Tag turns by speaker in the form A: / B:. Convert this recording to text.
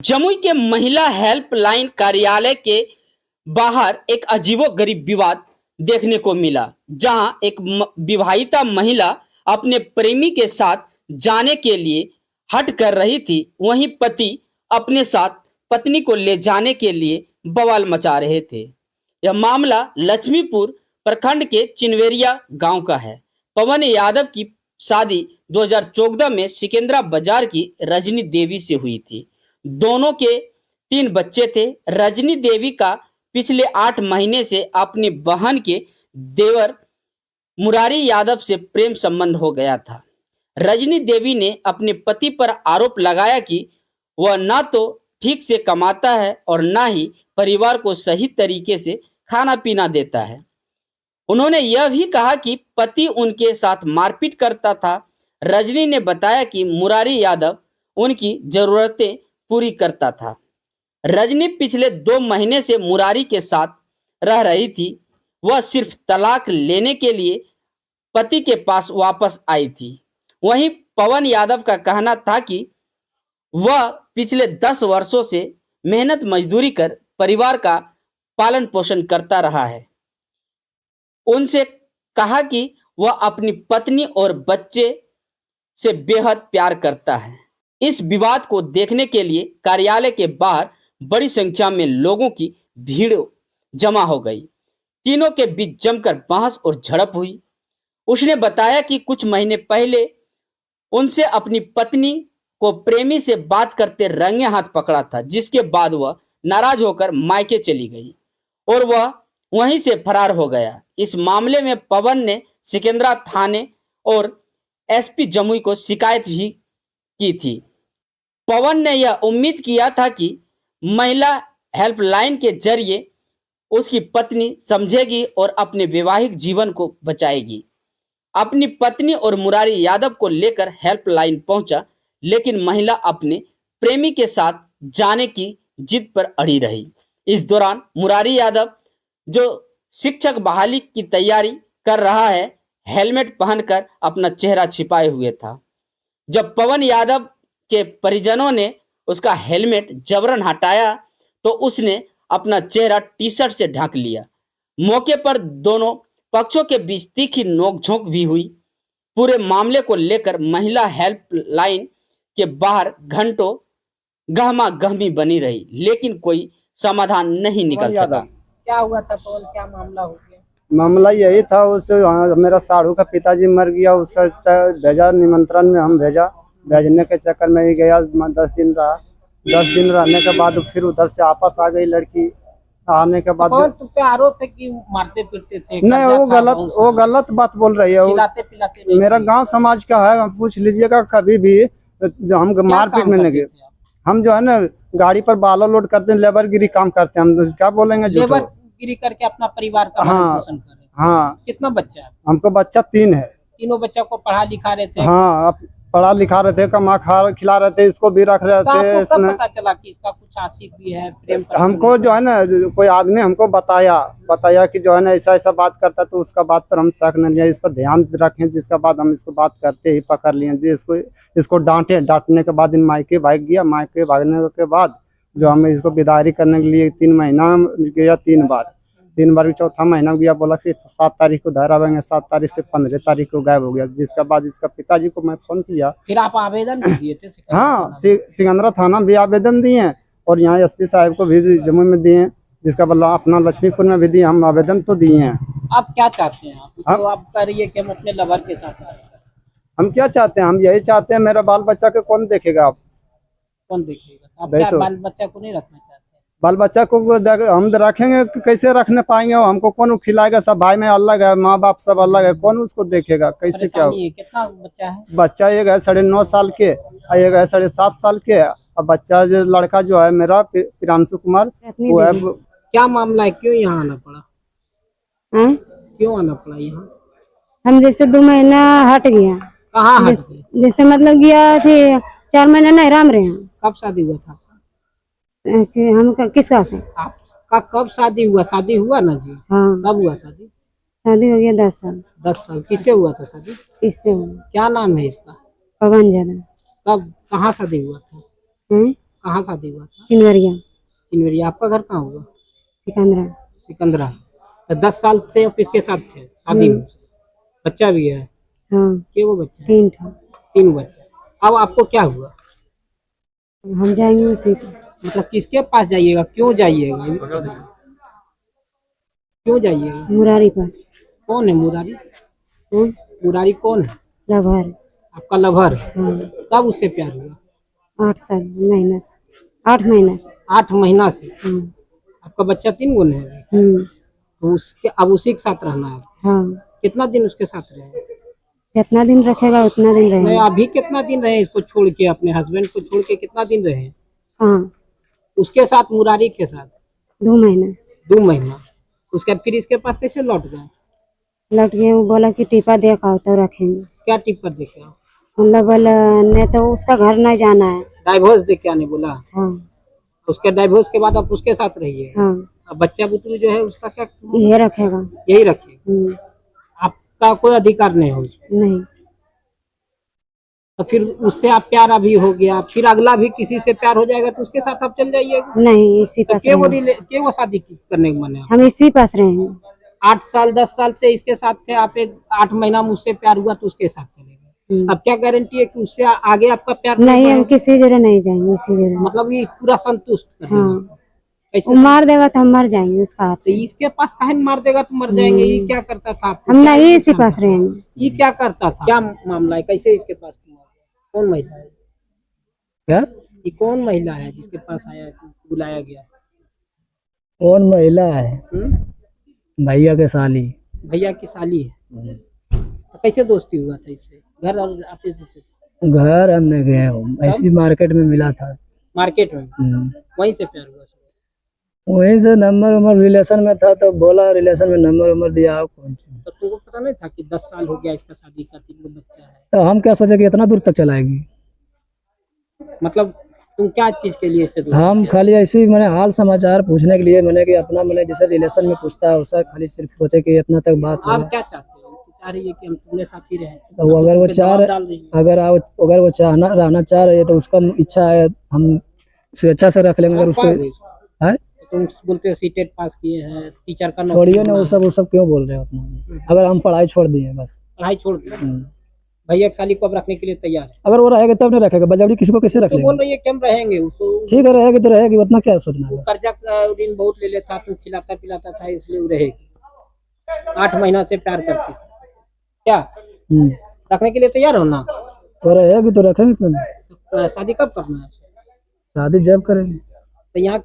A: जमुई के महिला हेल्पलाइन कार्यालय के बाहर एक अजीबोगरीब विवाद देखने को मिला, जहां एक विवाहिता महिला अपने प्रेमी के साथ जाने के लिए हट कर रही थी, वहीं पति अपने साथ पत्नी को ले जाने के लिए बवाल मचा रहे थे। यह मामला लक्ष्मीपुर प्रखंड के चिनवेरिया गांव का है। पवन यादव की शादी 2014 में सिकंदरा बाजार की रजनी देवी से हुई थी। दोनों के 3 बच्चे थे। रजनी देवी का पिछले 8 महीने से अपनी बहन के देवर मुरारी यादव से प्रेम संबंध हो गया था। रजनी देवी ने अपने पति पर आरोप लगाया कि वह न तो ठीक से कमाता है और न ही परिवार को सही तरीके से खाना पीना देता है। उन्होंने यह भी कहा कि पति उनके साथ मारपीट करता था। रजनी ने बताया कि मुरारी यादव उनकी जरूरतें पूरी करता था। रजनी पिछले 2 महीने से मुरारी के साथ रह रही थी। वह सिर्फ तलाक लेने के लिए पति के पास वापस आई थी। वहीं पवन यादव का कहना था कि वह पिछले 10 वर्षों से मेहनत मजदूरी कर परिवार का पालन पोषण करता रहा है। उनसे कहा कि वह अपनी पत्नी और बच्चे से बेहद प्यार करता है। इस विवाद को देखने के लिए कार्यालय के बाहर बड़ी संख्या में लोगों की भीड़ जमा हो गई। तीनों के बीच जमकर बहस और झड़प हुई। उसने बताया कि कुछ महीने पहले उनसे अपनी पत्नी को प्रेमी से बात करते रंगे हाथ पकड़ा था, जिसके बाद वह नाराज होकर मायके चली गई और वह वहीं से फरार हो गया। इस मामले में पवन ने सिकंदरा थाने और एसपी जमुई को शिकायत भी की थी। पवन ने यह उम्मीद किया था कि महिला हेल्पलाइन के जरिए उसकी पत्नी समझेगी और अपने वैवाहिक जीवन को बचाएगी। अपनी पत्नी और मुरारी यादव को लेकर हेल्पलाइन पहुंचा, लेकिन महिला अपने प्रेमी के साथ जाने की जिद पर अड़ी रही। इस दौरान मुरारी यादव, जो शिक्षक बहाली की तैयारी कर रहा है, हेलमेट पहनकर अपना चेहरा छिपाए हुए था। जब पवन यादव के परिजनों ने उसका हेलमेट जबरन हटाया तो उसने अपना चेहरा टी-शर्ट से ढक लिया। मौके पर दोनों पक्षों के बीच तीखी नोकझोंक भी हुई। पूरे मामले को लेकर महिला हेल्पलाइन के बाहर घंटों गहमा-गहमी बनी रही, लेकिन कोई समाधान नहीं निकल सका।
B: क्या हुआ था पवन, क्या मामला हो गया?
C: मामला यही था, उस मेरा साढ़ू का पिताजी मर गया, उसका भेजा निमंत्रण में, हम भेजने के चक्कर में ही गया। 10 दिन रहा। 10 दिन रहने के बाद फिर उधर से वापस आ गई लड़की। आने के बाद
B: तुम पे आरोप है कि मारते पीटते थे?
C: नहीं, वो गलत बात बोल रही है।
B: खिलाते पिलाते
C: मेरा गांव समाज का है, पूछ लीजिएगा कभी भी। जो हम मारपीट में नहीं गए। हम जो है ना गाड़ी पर बाला लोड करते हैं, लेबर गिरी काम करते हैं। हम क्या बोलेंगे,
B: लेबर गिरी करके अपना परिवार का भरण पोषण कर रहे हैं।
C: हाँ।
B: कितना बच्चा है?
C: हमको बच्चा 3 है।
B: तीनों बच्चा को पढ़ा लिखा रहे थे?
C: हाँ, पढ़ा लिखा रहे थे, कमा खिला रहे थे, इसको भी रख रहे थे।
B: इसमें पता चला कि इसका कुछ आशिक भी है, प्रेम?
C: हमको जो है ना कोई आदमी हमको बताया कि जो है ना ऐसा बात करता, तो उसका बात पर हम शक न लिया, इस पर ध्यान रखें। जिसका बाद हम इसको बात करते ही पकड़ लिए। इसको डांटने के बाद इन मायके भाग गया। मायके भागने के बाद जो हमें इसको विदाई करने के लिए 3 महीना गया। 3 बार भी चौथा महीना गया। बोला कि 7 तारीख को घर आवेंगे। 7 तारीख से 15 तारीख को गायब हो गया। जिसका बाद इसका पिताजी को मैं फोन किया।
B: फिर आप आवेदन भी दिए थे?
C: हाँ, सिकंदरा थाना भी आवेदन दिए और यहाँ एसपी साहब को भी जमुई में दिए। जिसका बदला अपना लक्ष्मीपुर में भी दिए। हम आवेदन तो दिए हैं।
B: आप क्या चाहते हैं? तो आप कह रही है कि हम अपने लवर के साथ आए।
C: हम क्या चाहते हैं? हम यही चाहते हैं, मेरा बाल बच्चा को कौन देखेगा? आप
B: कौन देखेगा? आप क्या बाल बच्चा को नहीं रखना चाहते?
C: बाल बच्चा को हम रखेंगे, कैसे रखने पाएंगे? हमको कौन खिलाएगा? सब भाई में अलग है, माँ बाप सब अलग है, कौन उसको देखेगा? कैसे क्या?
B: कितना बच्चा है?
C: बच्चा एक है 9.5 साल के, एक है 7.5 साल के। और बच्चा जो लड़का जो है मेरा प्रियांशु कुमार, वो है।
B: क्या मामला है? क्यों यहाँ आना पड़ा? क्यों आना पड़ा यहाँ?
D: हम जैसे 2 महीना हट गया।
B: कहाँ हट?
D: जैसे मतलब गया थे 4 महीना नहीं राम रहे।
B: कब शादी हुआ था?
D: कि हम किसका से?
B: आपका कब शादी हुआ? शादी हुआ ना जी?
D: हाँ।
B: कब हुआ शादी?
D: शादी हो गया 10 साल।
B: 10 साल। किससे हुआ था शादी?
D: इससे हुआ।
B: क्या नाम है इसका?
D: पवन यादव।
B: कब, कहाँ शादी हुआ था? कहाँ शादी हुआ था?
D: चिनवरिया
B: चिनवरिया। आपका घर कहाँ हुआ?
D: सिकंदरा।
B: सिकंदरा। तो 10 साल से आप इसके साथ थे शादी में? बच्चा भी है?
D: हाँ
B: के वो बच्चा?
D: 3 था।
B: 3 बच्चा। अब आपको क्या हुआ?
D: हम जाएंगे उसी पे।
B: मतलब किसके पास जाइएगा? क्यों जाइएगा? क्यों जाइएगा?
D: मुरारी पास।
B: कौन है मुरारी?
D: हाँ
B: मुरारी कौन है?
D: लभर।
B: आपका लवर?
D: हाँ
B: कब उससे प्यार हुआ?
D: 8 साल महीना से 8 महीना से।
B: 8 महीना से।
D: हाँ
B: आपका बच्चा 3 गुण है, तो उसके अब उसी के साथ रहना है।
D: हाँ
B: कितना दिन उसके साथ रहे?
D: जितना दिन रखेगा उतना दिन
B: नहीं,
D: रहेंगे।
B: अभी कितना दिन रहे इसको छोड़ के? अपने हस्बैंड को छोड़ के कितना दिन रहे?
D: हाँ
B: उसके साथ, मुरारी के साथ?
D: 2 महीना।
B: 2 महीना। उसके बाद फिर इसके पास कैसे लौट गए?
D: लौट गए, वो बोला कि टीपा देखा तो रखेंगे।
B: क्या टिप पर देखे?
D: मतलब बोला नहीं तो उसका घर नहीं जाना है।
B: डाइवोर्स दे के आने बोला?
D: हाँ
B: उसके डाइवोर्स के बाद आप उसके साथ रहिए।
D: हाँ
B: अब बच्चा बुतरू जो है उसका क्या?
D: ये रखेगा।
B: यही रखिए। आपका कोई अधिकार नहीं हो उसमें।
D: नहीं
B: तो फिर उससे आप प्यार अभी हो गया, फिर अगला भी किसी से प्यार हो जाएगा तो उसके साथ आप चल जाइएगा।
D: नहीं इसी
B: तो
D: पास रहेंगे।
B: के वो शादी करने के मन है?
D: हम इसी पास रहेंगे।
B: 8 साल 10 साल से इसके साथ थे आप, एक 8 महीना में उससे प्यार हुआ तो उसके साथ चले गए। अब क्या गारंटी है कि उससे आगे आपका प्यार
D: नहीं हम
B: बढ़ेगा?
D: किसी जगह नहीं जाएंगे, इसी जगह।
B: मतलब ये पूरा संतुष्ट कर देगा।
D: हाँ
B: कैसे?
D: वो मार देगा तो हम मर जाएंगे उसका हाथ
B: तो
D: से।
B: इसके पास काहे मार देगा तो मर जाएंगे? ये क्या करता था आपको?
D: हम
B: क्या
D: नहीं
B: ये
D: इसी
B: काम
D: पास
B: करता?
D: रहेंगे।
B: ये क्या करता था? क्या मामला है? कैसे इसके पास तुम आ गए? कौन महिला है?
E: क्या?
B: ये कौन महिला है जिसके पास आया, बुलाया गया?
E: कौन महिला है? भैया के साली।
B: भैया की साली है। तो कैसे दोस्ती हुआ था इससे? घर और आते थे?
E: घर हमने गए हो, ऐसी मार्केट में मिला था।
B: मार्केट में? वहीं से प्यार हुआ?
E: वहीं से नंबर उमर रिलेशन में था तो बोला रिलेशन में नंबर उमर दिया। कौन सी?
B: तो तुमको पता नहीं था कि 10 साल हो गया इसका शादी का, 3 गो बच्चा है?
E: तो हम क्या सोचे कि इतना दूर तक चलाएगी।
B: मतलब तुम क्या चीज के लिए इससे दोस्ती
E: हम
B: किया?
E: खाली ऐसे ही मैंने हाल समाचार पूछने के लिए, मैंने कि अपना मैंने जैसे रिलेशन में पूछता है वैसा, खाली सिर्फ सोचे कि इतना तक बात
B: आप
E: होगा।
B: क्या चाहते हो? तो चाह रही है कि हम तुम्हारे साथ ही रहे।
E: तो अगर वो
B: पे
E: चाह
B: दबाव
E: रहे,
B: डाल रही है।
E: अगर वो चाहना रहना चाह रही है तो उसका इच्छा है, हम स्वेच्छा से रख लेंगे। अगर
B: आप
E: उसको
B: पाओगे इसको?
E: है,
B: तुम बोलते हो सीटेट पास किए हैं, टीचर का
E: छोड़िए
B: नौकरी
E: ना
B: करना
E: वो सब क्यों बोल रहे हो अपना। अगर हम पढ़ाई छोड़ दिए बस।
B: पढ़ाई छोड़ दी। भैया की साली को अब रखने के लिए तैयार है?
E: अगर वो रहेगा तब नहीं रखेगा, बजबरी किसी को कैसे रख
B: तो
E: लेगा।
B: बोल रही है कि हम रहेंगे। उसको
E: ठीक है रहेगी तो रहेगी, उतना क्या सोचना
B: वो
E: है।
B: कर्जा का ऋण बहुत ले लेता, तुम खिलाता पिलाता था इसलिए वो रहेगी। 8 महीना से प्यार करती थी। क्या रखने के लिए तैयार हो ना?
E: तो रहेगी तो रखेंगे क्यों नहीं।
B: तो शादी कब करना है?
E: शादी जब करेंगे।
B: तो यहाँ